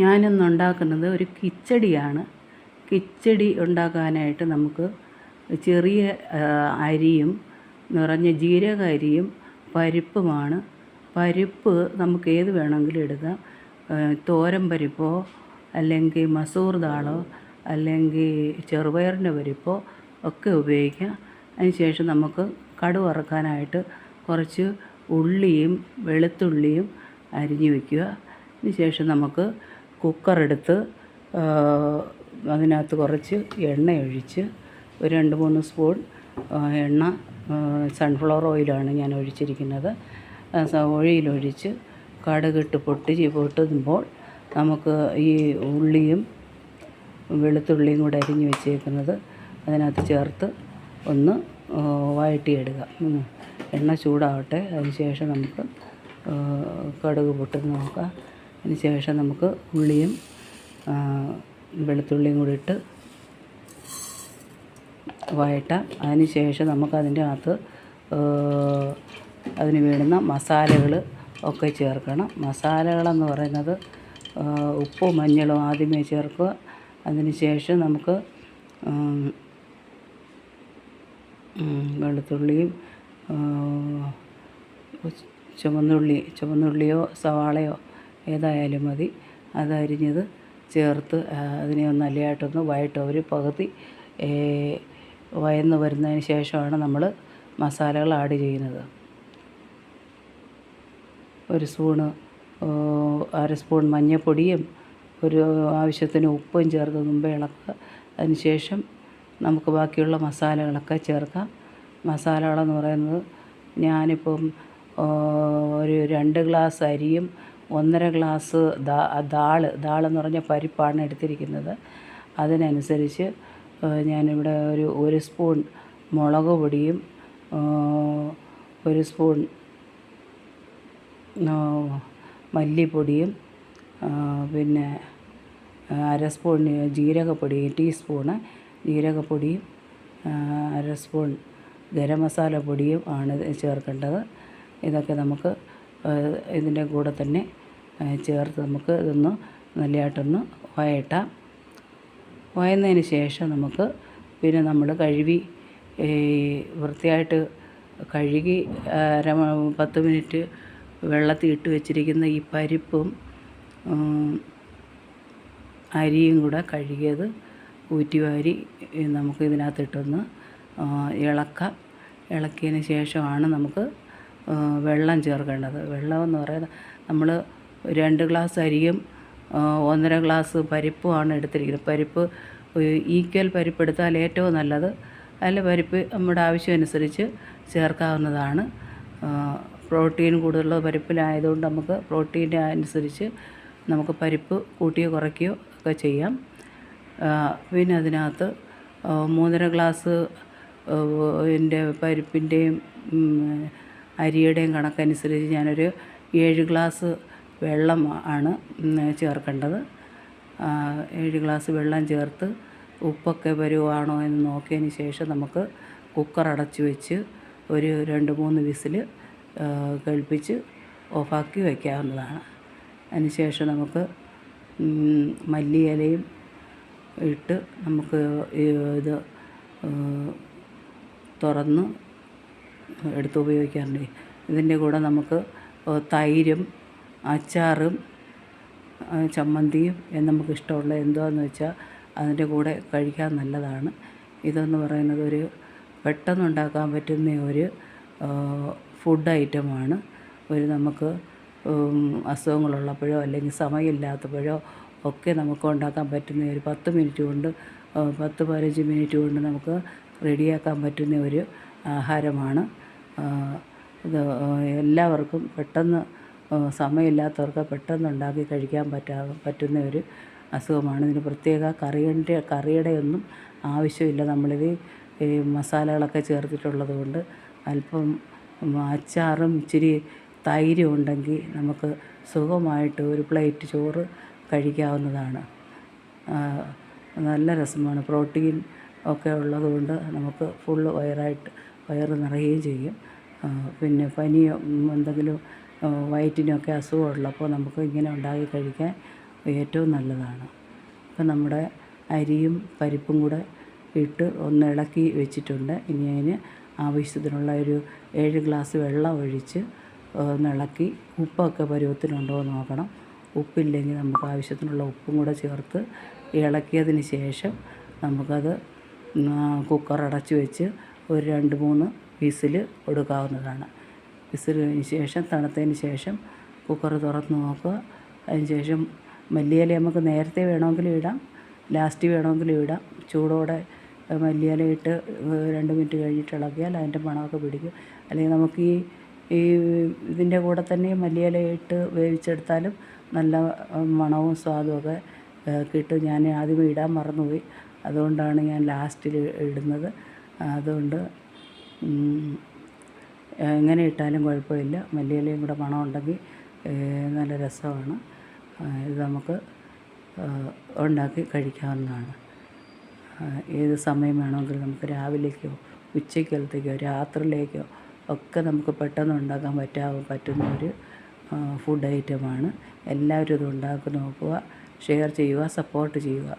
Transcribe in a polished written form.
ഞാനിന്ന് ഉണ്ടാക്കുന്നത് ഒരു കിച്ചടിയാണ്. കിച്ചടി ഉണ്ടാക്കാനായിട്ട് നമുക്ക് ചെറിയ അരിയും നിറഞ്ഞ ജീരക അരിയും പരിപ്പുമാണ്. പരിപ്പ് നമുക്ക് ഏത് വേണമെങ്കിലും എടുക്കാം. തോരൻ പരിപ്പോ അല്ലെങ്കിൽ മസൂർ ദാളോ അല്ലെങ്കിൽ ചെറുപയറിൻ്റെ പരിപ്പോ ഒക്കെ ഉപയോഗിക്കാം. അതിന് ശേഷം നമുക്ക് കടുക് വറുക്കാനായിട്ട് കുറച്ച് ഉള്ളിയും വെളുത്തുള്ളിയും അരിഞ്ഞ് വയ്ക്കുക. അതിന് ശേഷം നമുക്ക് കുക്കറെടുത്ത് അതിനകത്ത് കുറച്ച് എണ്ണ ഒഴിച്ച് ഒരു 2-3 സ്പൂൺ എണ്ണ, സൺഫ്ലവർ ഓയിലാണ് ഞാൻ ഒഴിച്ചിരിക്കുന്നത്. ഓയിലൊഴിച്ച് കടുകിട്ട് പൊട്ടുമ്പോൾ നമുക്ക് ഈ ഉള്ളിയും വെളുത്തുള്ളിയും കൂടെ അരിഞ്ഞ് വെച്ചേക്കുന്നത് അതിനകത്ത് ചേർത്ത് ഒന്ന് വഴറ്റിയെടുക്കുക. എണ്ണ ചൂടാവട്ടെ. അതിന് ശേഷം നമുക്ക് കടുക് പൊട്ടുന്ന നോക്കാം. അതിന് ശേഷം നമുക്ക് ഉള്ളിയും വെളുത്തുള്ളിയും കൂടി ഇട്ട് വഴറ്റാം. അതിന് ശേഷം നമുക്കതിൻ്റെ അകത്ത് അതിന് വേണ്ടുന്ന മസാലകൾ ഒക്കെ ചേർക്കണം. മസാലകളെന്ന് പറയുന്നത് ഉപ്പും മഞ്ഞളും ആദ്യമേ ചേർക്കുക. അതിന് ശേഷം നമുക്ക് വെളുത്തുള്ളിയും ചുവന്നുള്ളിയോ സവാളയോ ഏതായാലും മതി, അതരിഞ്ഞത് ചേർത്ത് അതിനെ ഒന്ന് നല്ലതായിട്ടൊന്ന് വഴറ്റുക. ഒരു പകുതി വഴന്ന് വരുന്നതിന് ശേഷമാണ് നമ്മൾ മസാലകൾ ആഡ് ചെയ്യുന്നത്. അര സ്പൂൺ മഞ്ഞൾപ്പൊടിയും ഒരു ആവശ്യത്തിന് ഉപ്പും ചേർത്ത് മുമ്പേ ഇളക്കുക. അതിന് ശേഷം നമുക്ക് ബാക്കിയുള്ള മസാലകളൊക്കെ ചേർക്കാം. മസാലകളെന്ന് പറയുന്നത് ഞാനിപ്പം ഒരു 2 ഗ്ലാസ് അരിയും 1.5 ഗ്ലാസ് ദാളെന്ന് പറഞ്ഞ പരിപ്പാണ് എടുത്തിരിക്കുന്നത്. അതിനനുസരിച്ച് ഞാനിവിടെ ഒരു സ്പൂൺ മുളക് പൊടിയും 1 സ്പൂൺ മല്ലിപ്പൊടിയും പിന്നെ അര സ്പൂൺ ജീരകപ്പൊടി, ടീസ്പൂണ് ജീരകപ്പൊടിയും 1/2 സ്പൂൺ ഗരം മസാല പൊടിയും ആണ് ചേർക്കേണ്ടത്. ഇതൊക്കെ നമുക്ക് ഇതിൻ്റെ കൂടെ തന്നെ ചേർത്ത് നമുക്ക് ഇതൊന്ന് നല്ലതായിട്ടൊന്ന് വഴറ്റാം. വഴന്നതിന് ശേഷം നമുക്ക് പിന്നെ നമ്മൾ വൃത്തിയായിട്ട് കഴുകി 10 മിനിറ്റ് വെള്ളത്തിൽ ഇട്ട് വെച്ചിരിക്കുന്ന ഈ പരിപ്പും അരിയും കൂടെ കഴുകിയത് ഊറ്റി വാരി നമുക്ക് ഇതിനകത്തിട്ടൊന്ന് ഇളക്കാം. ഇളക്കിയതിന് ശേഷമാണ് നമുക്ക് വെള്ളം ചേർക്കേണ്ടത്. വെള്ളമെന്ന് പറയുന്നത് നമ്മൾ 2 ഗ്ലാസ് അരിയും 1.5 ഗ്ലാസ് പരിപ്പുമാണ് എടുത്തിരിക്കുന്നത്. പരിപ്പ് ഈക്വൽ പരിപ്പ് എടുത്താൽ ഏറ്റവും നല്ലത്. അതിൽ പരിപ്പ് നമ്മുടെ ആവശ്യമനുസരിച്ച് ചേർക്കാവുന്നതാണ്. പ്രോട്ടീൻ കൂടുതലുള്ള പരിപ്പിലായതുകൊണ്ട് നമുക്ക് പ്രോട്ടീൻ്റെ അനുസരിച്ച് നമുക്ക് പരിപ്പ് കൂട്ടിയോ കുറയ്ക്കുകയോ ഒക്കെ ചെയ്യാം. പിന്നെ അതിനകത്ത് 3.5 ഗ്ലാസ് പരിപ്പിൻ്റെയും അരിയുടെയും കണക്കനുസരിച്ച് ഞാനൊരു 7 ഗ്ലാസ് വെള്ളം ആണ് ചേർക്കേണ്ടത്. 7 ഗ്ലാസ് വെള്ളം ചേർത്ത് ഉപ്പൊക്കെ വരുവാണോ എന്ന് നോക്കിയതിന് ശേഷം നമുക്ക് കുക്കർ അടച്ച് വെച്ച് ഒരു 2-3 വിസിൽ കേൾപ്പിച്ച് ഓഫാക്കി വയ്ക്കാവുന്നതാണ്. അതിന് ശേഷം നമുക്ക് മല്ലിയിലയും ഇട്ട് നമുക്ക് ഇത് തുറന്ന് എടുത്ത് ഉപയോഗിക്കാറുണ്ട്. ഇതിൻ്റെ കൂടെ നമുക്ക് തൈരും അച്ചാറും ചമ്മന്തിയും നമുക്ക് ഇഷ്ടമുള്ള എന്താണെന്ന് വെച്ചാൽ അതിൻ്റെ കൂടെ കഴിക്കാൻ നല്ലതാണ്. ഇതെന്ന് പറയുന്നത് ഒരു പെട്ടെന്നുണ്ടാക്കാൻ പറ്റുന്ന ഒരു ഫുഡ് ഐറ്റമാണ്. നമുക്ക് അസുഖങ്ങളുള്ളപ്പോഴോ അല്ലെങ്കിൽ സമയമില്ലാത്തപ്പോഴോ ഒക്കെ നമുക്ക് ഉണ്ടാക്കാൻ പറ്റുന്ന ഒരു 10 മിനിറ്റ് കൊണ്ട് 10-15 മിനിറ്റ് കൊണ്ട് നമുക്ക് റെഡിയാക്കാൻ പറ്റുന്ന ഒരു ആഹാരമാണ്. ഇത് എല്ലാവർക്കും പെട്ടെന്ന് സമയമില്ലാത്തവർക്ക് പെട്ടെന്ന് ഉണ്ടാക്കി കഴിക്കാൻ പറ്റുന്ന ഒരു അസുഖമാണ്. ഇതിന് പ്രത്യേക കറിയുടെ ഒന്നും ആവശ്യമില്ല. നമ്മളിത് ഈ മസാലകളൊക്കെ ചേർത്തിട്ടുള്ളത് കൊണ്ട് അല്പം അച്ചാറും ഇച്ചിരി തൈരും ഉണ്ടെങ്കിൽ നമുക്ക് സുഖമായിട്ട് ഒരു പ്ലേറ്റ് ചോറ് കഴിക്കാവുന്നതാണ്. നല്ല രസമാണ്. പ്രോട്ടീൻ ഒക്കെ ഉള്ളതുകൊണ്ട് നമുക്ക് ഫുള്ള് വയറ് നിറയുകയും ചെയ്യും. പിന്നെ പനിയോ എന്തെങ്കിലും വയറ്റിനൊക്കെ അസുഖമുള്ളപ്പോൾ നമുക്ക് ഇങ്ങനെ ഉണ്ടാക്കി കഴിക്കാൻ ഏറ്റവും നല്ലതാണ്. അപ്പം നമ്മുടെ അരിയും പരിപ്പും കൂടെ ഇട്ട് ഒന്ന് ഇളക്കി വെച്ചിട്ടുണ്ട്. ഇനി അതിന് ആവശ്യത്തിനുള്ള ഒരു 7 ഗ്ലാസ് വെള്ളം ഒഴിച്ച് ഒന്ന് ഇളക്കി ഉപ്പൊക്കെ പരുവത്തിനുണ്ടോ എന്ന് നോക്കണം. ഉപ്പില്ലെങ്കിൽ നമുക്ക് ആവശ്യത്തിനുള്ള ഉപ്പും കൂടെ ചേർത്ത് ഇളക്കിയതിന് ശേഷം നമുക്കത് കുക്കർ അടച്ച് വെച്ച് ഒരു 2-3 വിസിൽ കൊടുക്കാവുന്നതാണ്. വിസിൽ കഴിഞ്ഞ ശേഷം തണുത്തതിന് ശേഷം കുക്കർ തുറന്ന് നോക്കുക. അതിന് ശേഷം മല്ലിയില നമുക്ക് നേരത്തെ വേണമെങ്കിലും ഇടാം, ലാസ്റ്റ് വേണമെങ്കിലും ഇടാം. ചൂടോടെ മല്ലിയില ഇട്ട് 2 മിനിറ്റ് കഴിഞ്ഞിട്ട് ഇളക്കിയാൽ അതിൻ്റെ മണമൊക്കെ പിടിക്കും. അല്ലെങ്കിൽ നമുക്ക് ഈ ഇതിൻ്റെ കൂടെ തന്നെ മല്ലിയില ഇട്ട് വേവിച്ചെടുത്താലും നല്ല മണവും സ്വാദുമൊക്കെ കിട്ടും. ഞാൻ ആദ്യമേ ഇടാൻ മറന്നുപോയി, അതുകൊണ്ടാണ് ഞാൻ ലാസ്റ്റിൽ ഇടുന്നത്. അതുകൊണ്ട് എങ്ങനെ ഇട്ടാലും കുഴപ്പമില്ല. മല്ലിയിലയും കൂടെ മണം ഉണ്ടെങ്കിൽ നല്ല രസമാണ്. ഇത് നമുക്ക് ഉണ്ടാക്കി കഴിക്കാവുന്നതാണ്. ഏത് സമയം വേണമെങ്കിലും നമുക്ക് രാവിലേക്കോ ഉച്ചക്കലത്തേക്കോ രാത്രിയിലേക്കോ ഒക്കെ നമുക്ക് പെട്ടെന്ന് ഉണ്ടാക്കാൻ പറ്റുന്ന ഒരു ഫുഡ് ഐറ്റമാണ്. എല്ലാവരും ഇത് ഉണ്ടാക്കി നോക്കുക, ഷെയർ ചെയ്യുക, സപ്പോർട്ട് ചെയ്യുക.